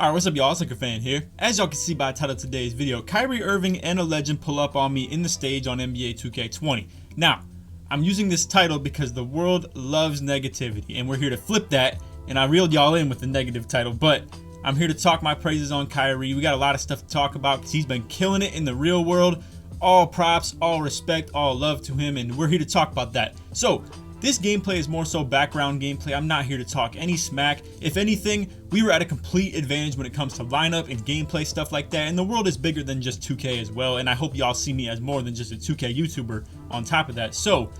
Alright, what's up y'all, it's LakerFan here. As y'all can see by the title of today's video, Kyrie Irving and a legend pull up on me in the stage on NBA2K20. Now, I'm using this title because the world loves negativity, and we're here to flip that, and I reeled y'all in with the negative title, but I'm here to talk my praises on Kyrie. We got a lot of stuff to talk about because he's been killing it in the real world. All props, all respect, all love to him, and we're here to talk about that. So, this gameplay is more so background gameplay. I'm not here to talk any smack. If anything, we were at a complete advantage when it comes to lineup and gameplay, stuff like that. And the world is bigger than just 2K as well. And I hope y'all see me as more than just a 2K YouTuber on top of that. So,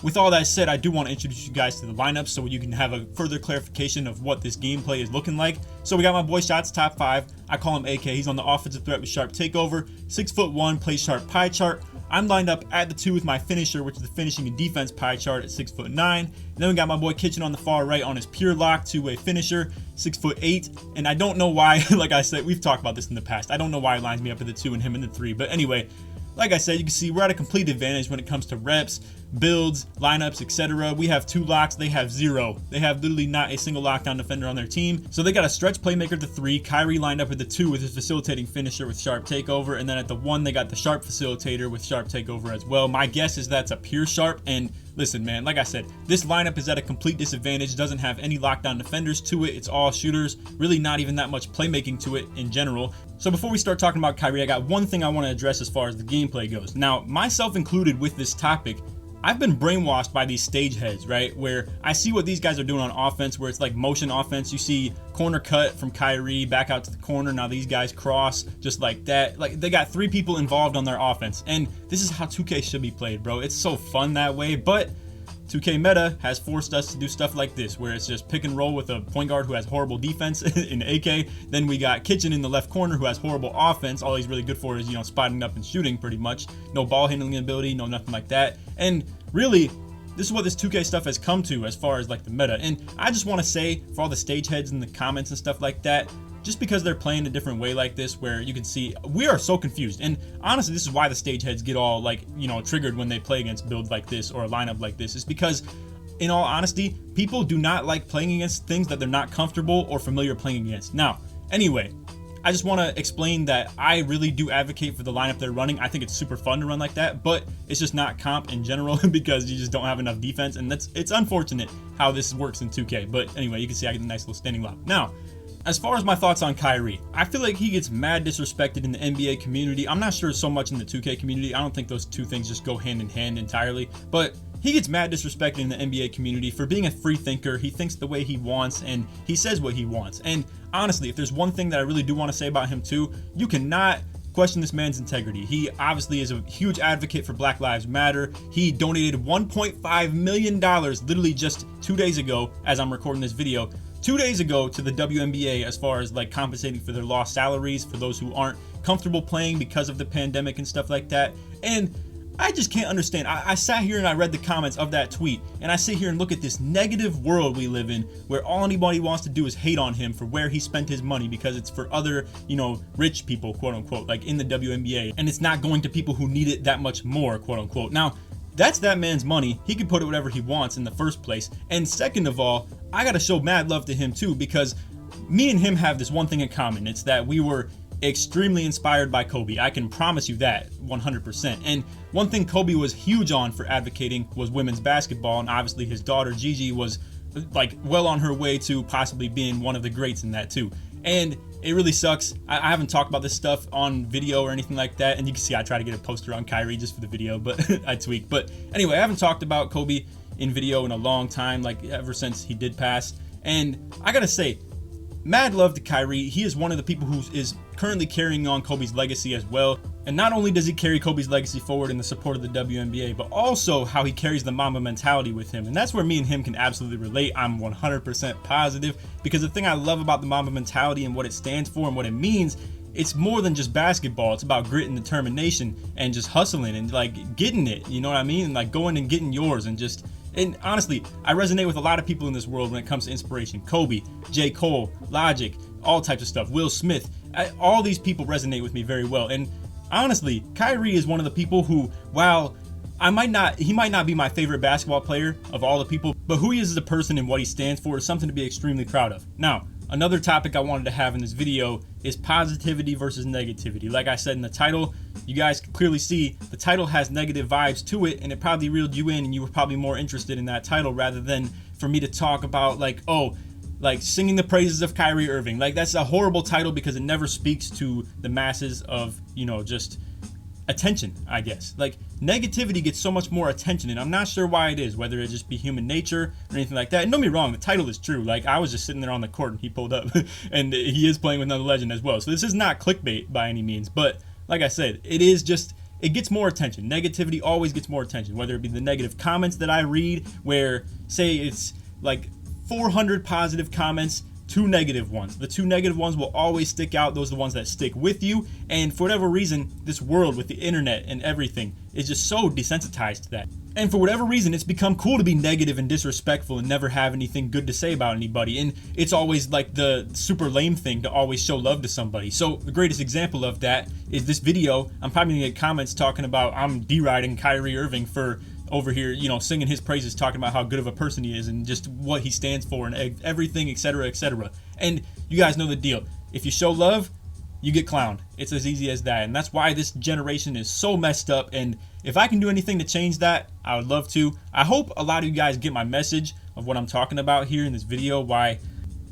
with all that said, I do want to introduce you guys to the lineup so you can have a further clarification of what this gameplay is looking like. So we got my boy Shots top 5. I call him AK. He's on the offensive threat with sharp takeover. 6'1", plays sharp pie chart. I'm lined up at the 2 with my finisher, which is the finishing and defense pie chart at 6'9". And then we got my boy Kitchen on the far right on his pure lock two-way finisher, 6'8". And I don't know why, like I said, we've talked about this in the past. I don't know why he lines me up at the 2 and him in the 3. But anyway, like I said, you can see we're at a complete advantage when it comes to reps, builds, lineups, etc. We have 2 locks, they have 0. They have literally not a single lockdown defender on their team. So they got a stretch playmaker at the 3, Kyrie lined up at the 2 with his facilitating finisher with sharp takeover, and then at the 1 they got the sharp facilitator with sharp takeover as well. My guess is that's a pure sharp, and listen man, like I said, this lineup is at a complete disadvantage, doesn't have any lockdown defenders to it, it's all shooters, really not even that much playmaking to it in general. So before we start talking about Kyrie, I got one thing I want to address as far as the gameplay goes. Now, myself included with this topic, I've been brainwashed by these stage heads, right? Where I see what these guys are doing on offense, where it's like motion offense. You see corner cut from Kyrie back out to the corner. Now these guys cross just like that. Like they got 3 people involved on their offense. And this is how 2K should be played, bro. It's so fun that way, but 2K meta has forced us to do stuff like this, where it's just pick and roll with a point guard who has horrible defense in AK. Then we got Kitchen in the left corner who has horrible offense. All he's really good for is, spotting up and shooting pretty much. No ball handling ability, no nothing like that. And really, this is what this 2K stuff has come to as far as like the meta. And I just want to say for all the stage heads in the comments and stuff like that, just because they're playing a different way like this, where you can see we are so confused. And honestly, this is why the stage heads get all like, triggered when they play against builds like this or a lineup like this, is because in all honesty, people do not like playing against things that they're not comfortable or familiar playing against. Now, anyway, I just want to explain that I really do advocate for the lineup they're running. I think it's super fun to run like that, but it's just not comp in general because you just don't have enough defense, and it's unfortunate how this works in 2K. But anyway, you can see I get a nice little standing lob. Now, as far as my thoughts on Kyrie, I feel like he gets mad disrespected in the NBA community. I'm not sure so much in the 2K community. I don't think those two things just go hand in hand entirely, but he gets mad disrespected in the NBA community for being a free thinker. He thinks the way he wants and he says what he wants. And honestly, if there's one thing that I really do want to say about him too, you cannot question this man's integrity. He obviously is a huge advocate for Black Lives Matter. He donated $1.5 million literally just 2 days ago as I'm recording this video. 2 days ago to the WNBA as far as like compensating for their lost salaries for those who aren't comfortable playing because of the pandemic and stuff like that. And I just can't understand. I sat here and I read the comments of that tweet, and I sit here and look at this negative world we live in where all anybody wants to do is hate on him for where he spent his money because it's for other, rich people, quote unquote, like in the WNBA, and it's not going to people who need it that much more, quote unquote. Now, that's that man's money. He can put it whatever he wants in the first place. And second of all, I gotta show mad love to him too, because me and him have this one thing in common. It's that we were extremely inspired by Kobe. I can promise you that 100%. And one thing Kobe was huge on for advocating was women's basketball, and obviously his daughter Gigi was like well on her way to possibly being one of the greats in that too. And it really sucks. I haven't talked about this stuff on video or anything like that, and you can see I try to get a poster on Kyrie just for the video, but I tweak. But anyway, I haven't talked about Kobe in video in a long time, like ever since he did pass. And I gotta say, mad love to Kyrie. He is one of the people who is currently carrying on Kobe's legacy as well. And not only does he carry Kobe's legacy forward in the support of the WNBA, but also how he carries the Mamba mentality with him. And that's where me and him can absolutely relate. I'm 100% positive, because the thing I love about the Mamba mentality and what it stands for and what it means, it's more than just basketball. It's about grit and determination and just hustling and like getting it, you know what I mean? And like going and getting yours and just, and honestly, I resonate with a lot of people in this world when it comes to inspiration. Kobe, J. Cole, Logic, all types of stuff. Will Smith, all these people resonate with me very well. And honestly, Kyrie is one of the people who, while he might not be my favorite basketball player of all the people, but who he is as a person and what he stands for is something to be extremely proud of. Now, another topic I wanted to have in this video is positivity versus negativity. Like I said in the title, you guys can clearly see the title has negative vibes to it, and it probably reeled you in, and you were probably more interested in that title rather than for me to talk about like, oh, like singing the praises of Kyrie Irving. Like, that's a horrible title because it never speaks to the masses of, you know, just attention, I guess. Like, negativity gets so much more attention, and I'm not sure why it is, whether it just be human nature or anything like that. And don't be wrong, the title is true. Like, I was just sitting there on the court and he pulled up and he is playing with another legend as well. So this is not clickbait by any means, but like I said, it is just, it gets more attention. Negativity always gets more attention, whether it be the negative comments that I read where, say, it's like 400 positive comments, 2 negative ones. The 2 negative ones will always stick out. Those are the ones that stick with you. And for whatever reason, this world with the internet and everything is just so desensitized to that. And for whatever reason, it's become cool to be negative and disrespectful and never have anything good to say about anybody. And it's always like the super lame thing to always show love to somebody. So the greatest example of that is this video. I'm probably gonna get comments talking about I'm deriding Kyrie Irving for over here, you know, singing his praises, talking about how good of a person he is and just what he stands for and everything, etc., etc. And you guys know the deal. If you show love, you get clowned. It's as easy as that. And that's why this generation is so messed up. And if I can do anything to change that, I would love to. I hope a lot of you guys get my message of what I'm talking about here in this video, why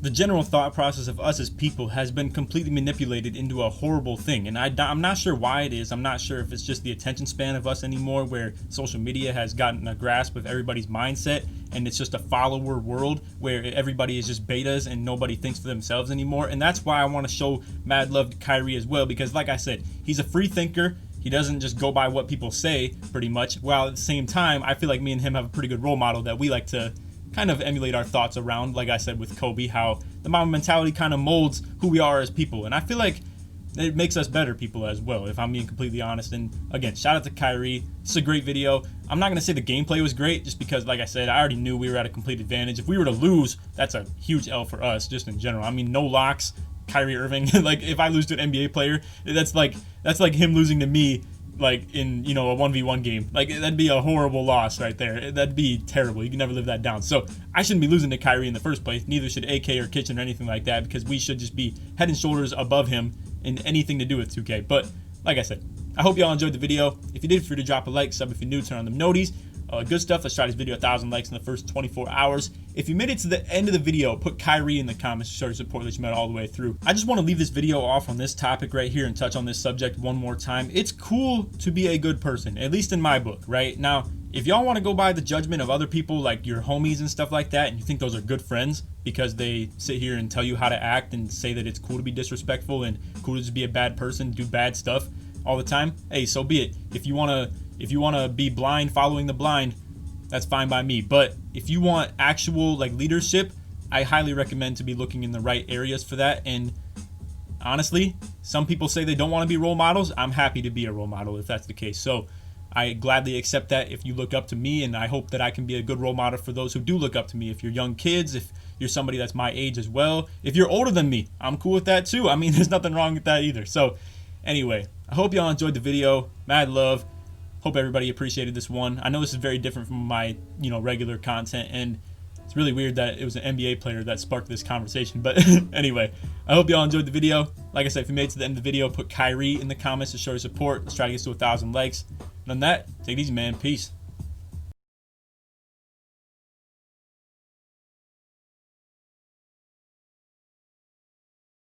the general thought process of us as people has been completely manipulated into a horrible thing. And I'm not sure why it is. I'm not sure if it's just the attention span of us anymore, where social media has gotten a grasp of everybody's mindset and it's just a follower world where everybody is just betas and nobody thinks for themselves anymore. And that's why I want to show mad love to Kyrie as well, because like I said, he's a free thinker. He doesn't just go by what people say pretty much, while at the same time I feel like me and him have a pretty good role model that we like to kind of emulate our thoughts around. Like I said with Kobe, how the Mamba mentality kind of molds who we are as people, and I feel like it makes us better people as well, if I'm being completely honest. And again, shout out to Kyrie. It's a great video. I'm not gonna say the gameplay was great, just because like I said, I already knew we were at a complete advantage. If we were to lose, that's a huge L for us just in general. I mean, no locks, Kyrie Irving. Like, if I lose to an NBA player, that's like him losing to me, like in, you know, a 1v1 game. Like, that'd be a horrible loss right there. That'd be terrible. You can never live that down. So I shouldn't be losing to Kyrie in the first place. Neither should AK or Kitchen or anything like that, because we should just be head and shoulders above him in anything to do with 2K. But like I said, I hope y'all enjoyed the video. If you did, feel free to drop a like, sub if you're new, turn on the noties. Good stuff. Let's try this video 1,000 likes in the first 24 hours. If you made it to the end of the video, put Kyrie in the comments to show your support that you made it all the way through. I just want to leave this video off on this topic right here and touch on this subject one more time. It's cool to be a good person, at least in my book, right? Now, if y'all want to go by the judgment of other people, like your homies and stuff like that, and you think those are good friends because they sit here and tell you how to act and say that it's cool to be disrespectful and cool to just be a bad person, do bad stuff all the time, hey, so be it. If you want to be blind following the blind, that's fine by me. But if you want actual like leadership, I highly recommend to be looking in the right areas for that. And honestly, some people say they don't want to be role models. I'm happy to be a role model if that's the case. So I gladly accept that if you look up to me, and I hope that I can be a good role model for those who do look up to me. If you're young kids, if you're somebody that's my age as well, if you're older than me, I'm cool with that too. I mean, there's nothing wrong with that either. So anyway, I hope y'all enjoyed the video. Mad love. Hope everybody appreciated this one. I know this is very different from my, you know, regular content, and it's really weird that it was an NBA player that sparked this conversation. But anyway, I hope y'all enjoyed the video. Like I said, if you made it to the end of the video, put Kyrie in the comments to show your support. Let's try to get to 1,000 likes. And on that, take it easy, man. Peace.